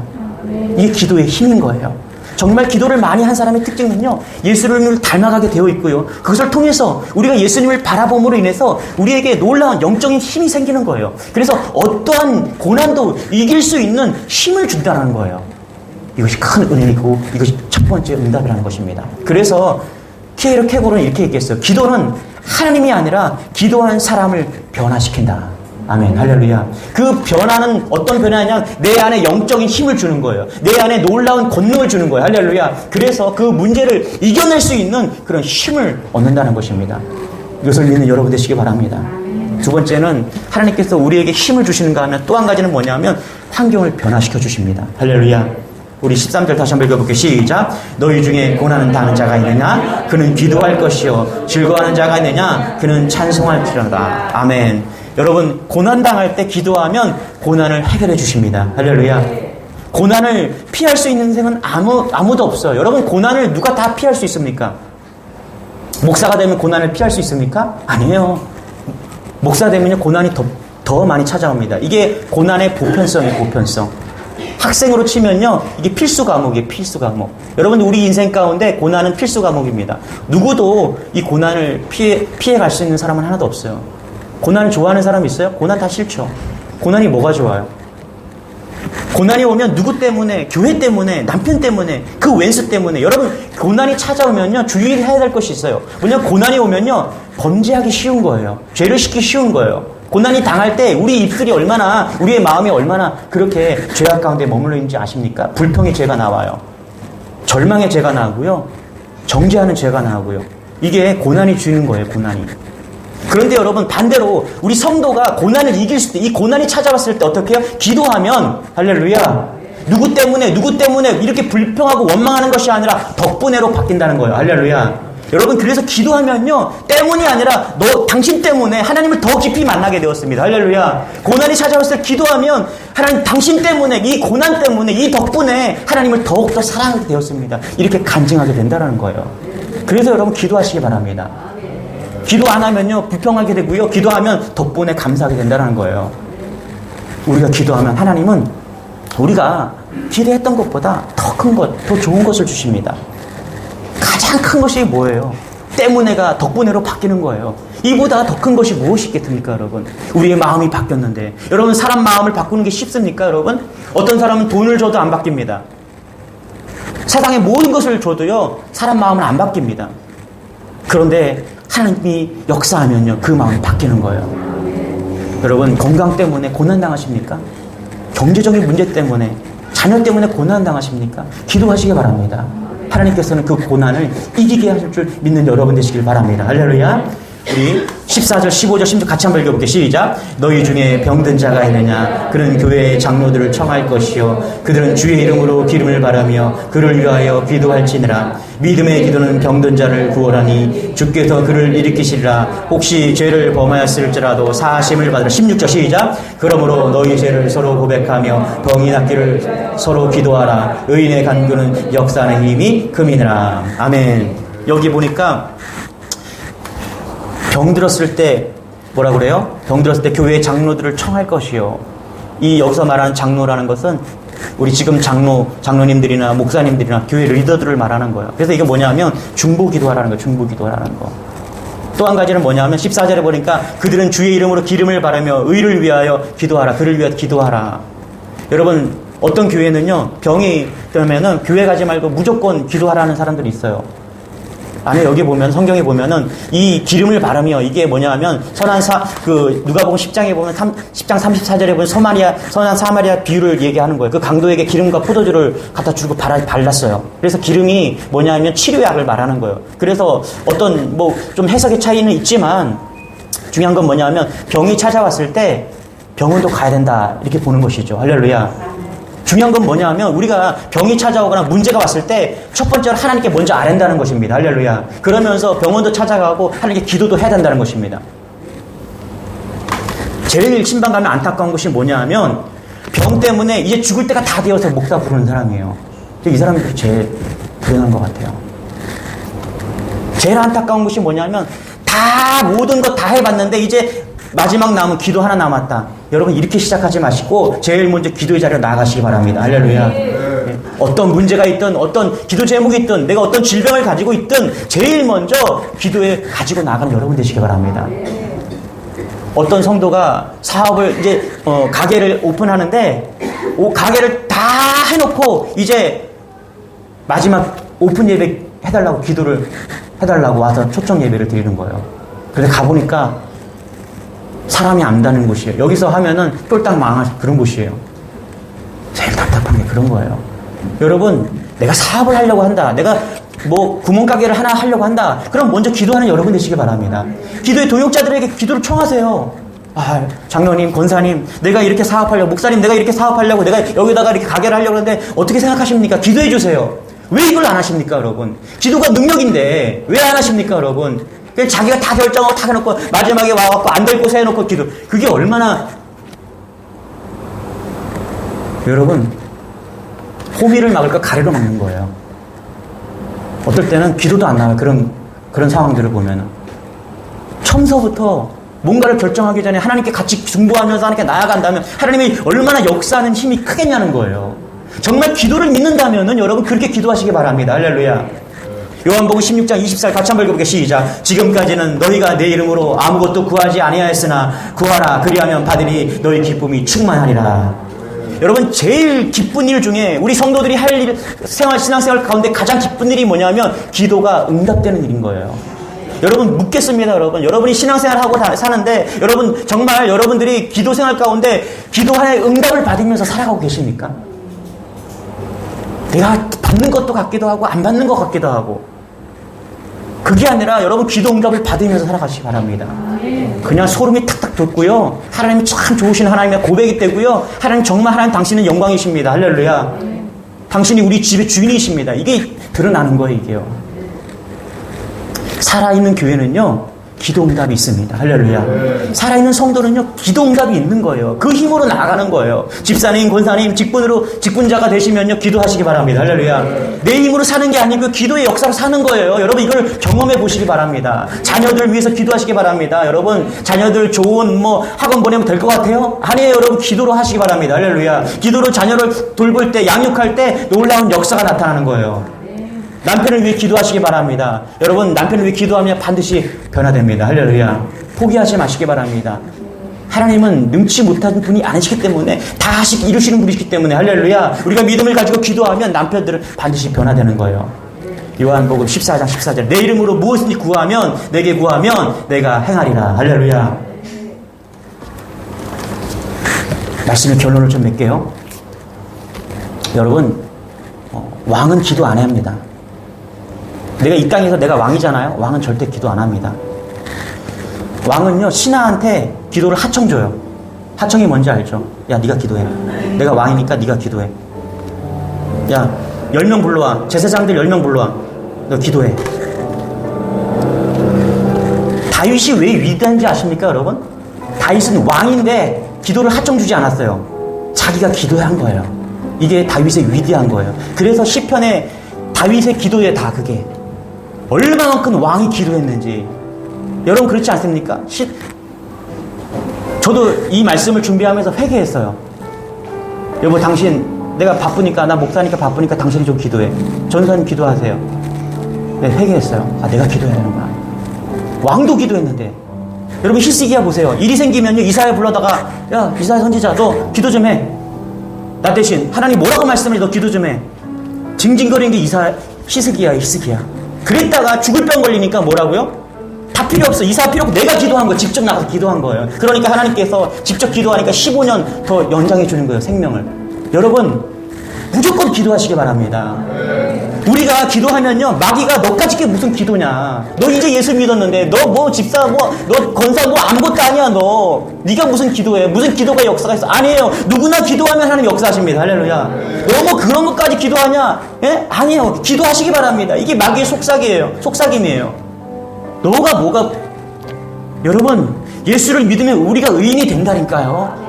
[SPEAKER 1] 이게 기도의 힘인 거예요. 정말 기도를 많이 한 사람의 특징은요, 예수님을 닮아가게 되어 있고요. 그것을 통해서 우리가 예수님을 바라봄으로 인해서 우리에게 놀라운 영적인 힘이 생기는 거예요. 그래서 어떠한 고난도 이길 수 있는 힘을 준다는 거예요. 이것이 큰 은혜이고 이것이 첫 번째 응답이라는 것입니다. 그래서 키에르 케고르는 이렇게 얘기했어요. 기도는 하나님이 아니라 기도한 사람을 변화시킨다. 아멘, 할렐루야. 그 변화는 어떤 변화냐? 내 안에 영적인 힘을 주는 거예요. 내 안에 놀라운 권능을 주는 거예요. 할렐루야. 그래서 그 문제를 이겨낼 수 있는 그런 힘을 얻는다는 것입니다. 이것을 믿는 여러분 되시기 바랍니다. 두 번째는 하나님께서 우리에게 힘을 주시는가 하면 또 한 가지는 뭐냐면 환경을 변화시켜 주십니다. 할렐루야. 우리 13절 다시 한번 읽어볼게요. 시작. 너희 중에 고난을 당하는 자가 있느냐? 그는 기도할 것이요. 즐거워하는 자가 있느냐? 그는 찬송할지로다. 아멘. 여러분, 고난당할 때 기도하면 고난을 해결해 주십니다. 할렐루야. 고난을 피할 수 있는 인생은 아무도 없어요. 여러분, 고난을 누가 다 피할 수 있습니까? 목사가 되면 고난을 피할 수 있습니까? 아니에요. 목사 되면요, 고난이 더 많이 찾아옵니다. 이게 고난의 보편성이에요, 보편성. 학생으로 치면요, 이게 필수 과목이에요, 필수 과목. 여러분, 우리 인생 가운데 고난은 필수 과목입니다. 누구도 이 고난을 피해갈 수 있는 사람은 하나도 없어요. 고난을 좋아하는 사람 있어요? 고난 다 싫죠. 고난이 뭐가 좋아요? 고난이 오면 누구 때문에, 교회 때문에, 남편 때문에, 그 왼수 때문에. 여러분, 고난이 찾아오면요, 주의해야 될 것이 있어요. 뭐냐, 고난이 오면요, 범죄하기 쉬운 거예요. 죄를 짓기 쉬운 거예요. 고난이 당할 때 우리 입술이 얼마나, 우리의 마음이 얼마나 그렇게 죄악 가운데 머물러 있는지 아십니까? 불평의 죄가 나와요. 절망의 죄가 나오고요. 정죄하는 죄가 나오고요. 이게 고난이 주는 거예요, 고난이. 그런데 여러분, 반대로 우리 성도가 고난을 이길 수 때, 이 고난이 찾아왔을 때 어떻게 해요? 기도하면, 할렐루야, 누구 때문에 이렇게 불평하고 원망하는 것이 아니라 덕분에로 바뀐다는 거예요. 할렐루야. 여러분, 그래서 기도하면요, 때문이 아니라 당신 때문에 하나님을 더 깊이 만나게 되었습니다. 할렐루야. 고난이 찾아왔을 때 기도하면 하나님, 당신 때문에, 이 고난 때문에, 이 덕분에 하나님을 더욱더 사랑하게 되었습니다. 이렇게 간증하게 된다는 거예요. 그래서 여러분, 기도하시기 바랍니다. 기도 안 하면요, 불평하게 되고요. 기도하면 덕분에 감사하게 된다는 거예요. 우리가 기도하면 하나님은 우리가 기대했던 것보다 더 큰 것, 더 좋은 것을 주십니다. 가장 큰 것이 뭐예요? 때문에가 덕분에로 바뀌는 거예요. 이보다 더 큰 것이 무엇이 있겠습니까, 여러분? 우리의 마음이 바뀌었는데. 여러분, 사람 마음을 바꾸는 게 쉽습니까, 여러분? 어떤 사람은 돈을 줘도 안 바뀝니다. 세상의 모든 것을 줘도요, 사람 마음은 안 바뀝니다. 그런데 하나님이 역사하면요, 그 마음이 바뀌는 거예요. 여러분, 건강 때문에 고난당하십니까? 경제적인 문제 때문에, 자녀 때문에 고난당하십니까? 기도하시기 바랍니다. 하나님께서는 그 고난을 이기게 하실 줄 믿는 여러분 되시길 바랍니다. 할렐루야. 우리 14절, 15절, 16절 같이 한번 읽어볼게요. 시작. 너희 중에 병든 자가 있느냐? 그는 교회의 장로들을 청할 것이요. 그들은 주의 이름으로 기름을 바라며 그를 위하여 기도할지니라. 믿음의 기도는 병든 자를 구원하니 주께서 그를 일으키시리라. 혹시 죄를 범하였을지라도 사하심을 받으라. 16절 시작. 그러므로 너희 죄를 서로 고백하며 병이 낫기를 서로 기도하라. 의인의 간구는 역사하는 힘이 금이니라. 아멘. 여기 보니까 병들었을 때 뭐라 그래요? 병들었을 때 교회의 장로들을 청할 것이요. 이 여기서 말하는 장로라는 것은 우리 지금 장로님들이나 목사님들이나 교회 리더들을 말하는 거예요. 그래서 이게 뭐냐면 중보기도하라는 거예요. 중보기도하라는 거. 또 한 가지는 뭐냐면 14절에 보니까 그들은 주의 이름으로 기름을 바르며 의를 위하여 기도하라. 그를 위하여 기도하라. 여러분, 어떤 교회는요, 병이 되면은 교회 가지 말고 무조건 기도하라는 사람들이 있어요. 안에 여기 보면, 성경에 보면은 이 기름을 바르며 이게 뭐냐면 누가복음 10장에 보면 10장 34절에 보면 선한 사마리아 비유를 얘기하는 거예요. 그 강도에게 기름과 포도주를 갖다 주고 발랐어요. 그래서 기름이 뭐냐면 치료약을 말하는 거예요. 그래서 어떤 좀 해석의 차이는 있지만 중요한 건 뭐냐면 병이 찾아왔을 때 병원도 가야 된다, 이렇게 보는 것이죠. 할렐루야. 중요한 건 뭐냐면 우리가 병이 찾아오거나 문제가 왔을 때 첫 번째로 하나님께 먼저 아랜다는 것입니다. 할렐루야. 그러면서 병원도 찾아가고 하나님께 기도도 해야 된다는 것입니다. 제일 신방 가면 안타까운 것이 뭐냐 하면 병 때문에 이제 죽을 때가 다 되어서 목사 부르는 사람이에요. 이 사람이 제일 불행한 것 같아요. 제일 안타까운 것이 뭐냐면 모든 것 다 해봤는데 이제 마지막 남은 기도 하나 남았다. 여러분, 이렇게 시작하지 마시고 제일 먼저 기도의 자리로 나아가시기 바랍니다. 할렐루야. 네. 어떤 문제가 있든 어떤 기도 제목이 있든 내가 어떤 질병을 가지고 있든 제일 먼저 기도에 가지고 나가는 여러분 되시기 바랍니다. 어떤 성도가 사업을 이제 가게를 오픈하는데 가게를 다 해놓고 이제 마지막 오픈 예배 해달라고 기도를 해달라고 와서 초청 예배를 드리는 거예요. 그래서 가보니까 사람이 안 다는 곳이에요. 여기서 하면은 쫄딱 망할 그런 곳이에요. 제일 답답한 게 그런 거예요. 여러분, 내가 사업을 하려고 한다. 내가 뭐 구멍가게를 하나 하려고 한다. 그럼 먼저 기도하는 여러분 되시기 바랍니다. 기도의 동역자들에게 기도를 청하세요. 아, 장로님, 권사님, 내가 이렇게 사업하려고, 목사님, 내가 이렇게 사업하려고, 내가 여기다가 이렇게 가게를 하려고 하는데 어떻게 생각하십니까? 기도해 주세요. 왜 이걸 안 하십니까, 여러분? 기도가 능력인데 왜 안 하십니까, 여러분? 그냥 자기가 다 결정하고 다 해놓고 마지막에 와갖고 안 될 곳에 해놓고 기도. 그게 얼마나 여러분 호미를 막을까 가래로 막는 거예요. 어떨 때는 기도도 안 나와요. 그런 상황들을 보면은 처음서부터 뭔가를 결정하기 전에 하나님께 같이 중보하면서 하나님께 나아간다면 하나님이 얼마나 역사하는 힘이 크겠냐는 거예요. 정말 기도를 믿는다면은 여러분 그렇게 기도하시기 바랍니다. 할렐루야. 요한복음 16장 24절 같이 한번 읽어볼게요. 시작. 지금까지는 너희가 내 이름으로 아무것도 구하지 아니하였으나 구하라 그리하면 받으리 너희 기쁨이 충만하리라. 여러분 제일 기쁜 일 중에 우리 성도들이 할 일, 신앙생활 가운데 가장 기쁜 일이 뭐냐면 기도가 응답되는 일인 거예요. 여러분 묻겠습니다. 여러분이 신앙생활하고 사는데 여러분 정말 여러분들이 기도생활 가운데 기도의 응답을 받으면서 살아가고 계십니까? 내가 받는 것도 같기도 하고 안 받는 것 같기도 하고 그게 아니라 여러분 기도 응답을 받으면서 살아가시기 바랍니다. 그냥 소름이 탁탁 돋고요. 하나님이 참 좋으신 하나님의 고백이 되고요. 하나님 정말 하나님 당신은 영광이십니다. 할렐루야. 당신이 우리 집의 주인이십니다. 이게 드러나는 거예요. 이게요. 살아있는 교회는요. 기도응답이 있습니다. 할렐루야. 살아있는 성도는요. 기도응답이 있는 거예요. 그 힘으로 나아가는 거예요. 집사님, 권사님, 직분자가 되시면요. 기도하시기 바랍니다. 할렐루야. 내 힘으로 사는 게 아니고 기도의 역사로 사는 거예요. 여러분 이걸 경험해 보시기 바랍니다. 자녀들 위해서 기도하시기 바랍니다. 여러분 자녀들 좋은 학원 보내면 될 것 같아요? 아니에요. 여러분 기도로 하시기 바랍니다. 할렐루야. 기도로 자녀를 돌볼 때 양육할 때 놀라운 역사가 나타나는 거예요. 남편을 위해 기도하시기 바랍니다. 여러분 남편을 위해 기도하면 반드시 변화됩니다. 할렐루야. 포기하지 마시기 바랍니다. 하나님은 능치 못한 분이 아니시기 때문에 다 이루시는 분이시기 때문에 할렐루야. 우리가 믿음을 가지고 기도하면 남편들은 반드시 변화되는 거예요. 요한복음 14장 14절 내 이름으로 무엇이든지 구하면 내게 구하면 내가 행하리라. 할렐루야. 말씀의 결론을 좀 맺게요. 여러분 왕은 기도 안 합니다. 내가 이 땅에서 내가 왕이잖아요. 왕은 절대 기도 안 합니다. 왕은요 신하한테 기도를 하청줘요. 하청이 뭔지 알죠? 야 네가 기도해. 내가 왕이니까 네가 기도해. 야 10명 불러와. 제사장들 10명 불러와. 너 기도해. 다윗이 왜 위대한지 아십니까 여러분? 다윗은 왕인데 기도를 하청주지 않았어요. 자기가 기도해 한 거예요. 이게 다윗의 위대한 거예요. 그래서 시편에 다윗의 기도에 다 그게 얼마만큼 왕이 기도했는지 여러분 그렇지 않습니까? 저도 이 말씀을 준비하면서 회개했어요. 여보 당신 내가 바쁘니까 나 목사니까 바쁘니까 당신이 좀 기도해. 전사님 기도하세요. 네, 회개했어요. 아 내가 기도해야 되는구나. 왕도 기도했는데 여러분 히스기야 보세요. 일이 생기면요 이사야 불러다가 야 이사야 선지자 너 기도 좀 해. 나 대신 하나님 뭐라고 말씀을 너 기도 좀 해. 징징거리는 게 히스기야. 그랬다가 죽을 병 걸리니까 뭐라고요? 다 필요 없어. 이사 필요 없고 내가 기도한 거예요. 직접 나가서 기도한 거예요. 그러니까 하나님께서 직접 기도하니까 15년 더 연장해 주는 거예요. 생명을. 여러분 무조건 기도하시기 바랍니다. 우리가 기도하면요 마귀가 너까지 게 무슨 기도냐. 너 이제 예수 믿었는데 너 뭐 집사 너 권사 뭐 아무것도 아니야. 네가 무슨 기도해. 무슨 기도가 역사가 있어. 아니에요. 누구나 기도하면 하나님 역사하십니다. 할렐루야. 너 뭐 그런 것까지 기도하냐. 예? 아니에요. 기도하시기 바랍니다. 이게 마귀의 속삭임이에요. 너가 뭐가 여러분 예수를 믿으면 우리가 의인이 된다니까요.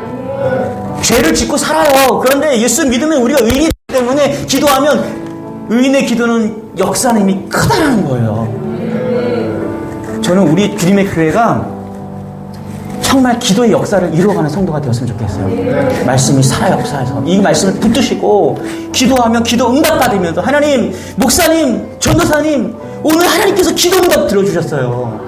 [SPEAKER 1] 죄를 짓고 살아요. 그런데 예수 믿으면 우리가 의인이 되기 때문에 기도하면 의인의 기도는 역사하는 힘이 크다는 거예요. 저는 우리 주님의 교회가 정말 기도의 역사를 이루어가는 성도가 되었으면 좋겠어요. 말씀이 살아 역사해서 이 말씀을 붙드시고 기도하면 기도 응답 받으면서 하나님, 목사님, 전도사님 오늘 하나님께서 기도 응답 들어주셨어요.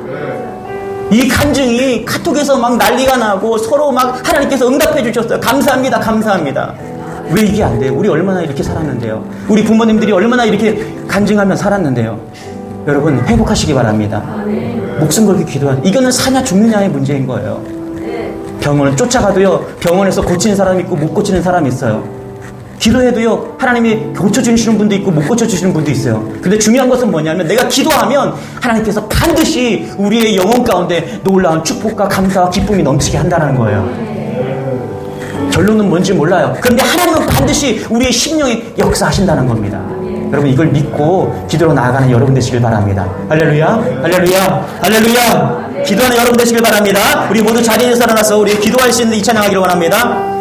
[SPEAKER 1] 이 간증이 카톡에서 막 난리가 나고 서로 막 하나님께서 응답해 주셨어요. 감사합니다. 감사합니다. 왜 이게 안 돼요? 우리 얼마나 이렇게 살았는데요. 우리 부모님들이 얼마나 이렇게 간증하며 살았는데요. 여러분 회복하시기 바랍니다. 목숨 걸고 기도하는 이거는 사냐 죽느냐의 문제인 거예요. 병원을 쫓아가도요 병원에서 고치는 사람이 있고 못 고치는 사람이 있어요. 기도해도요 하나님이 고쳐주시는 분도 있고 못 고쳐주시는 분도 있어요. 근데 중요한 것은 뭐냐면 내가 기도하면 하나님께서 반드시 우리의 영혼 가운데 놀라운 축복과 감사와 기쁨이 넘치게 한다는 거예요. 결론은 뭔지 몰라요. 그런데 하나님은 반드시 우리의 심령에 역사하신다는 겁니다. 여러분 이걸 믿고 기도로 나아가는 여러분 되시길 바랍니다. 할렐루야, 할렐루야, 할렐루야. 기도하는 여러분 되시길 바랍니다. 우리 모두 자리에서 일어나서 우리 기도할 수 있는 이 찬양하기를 원합니다.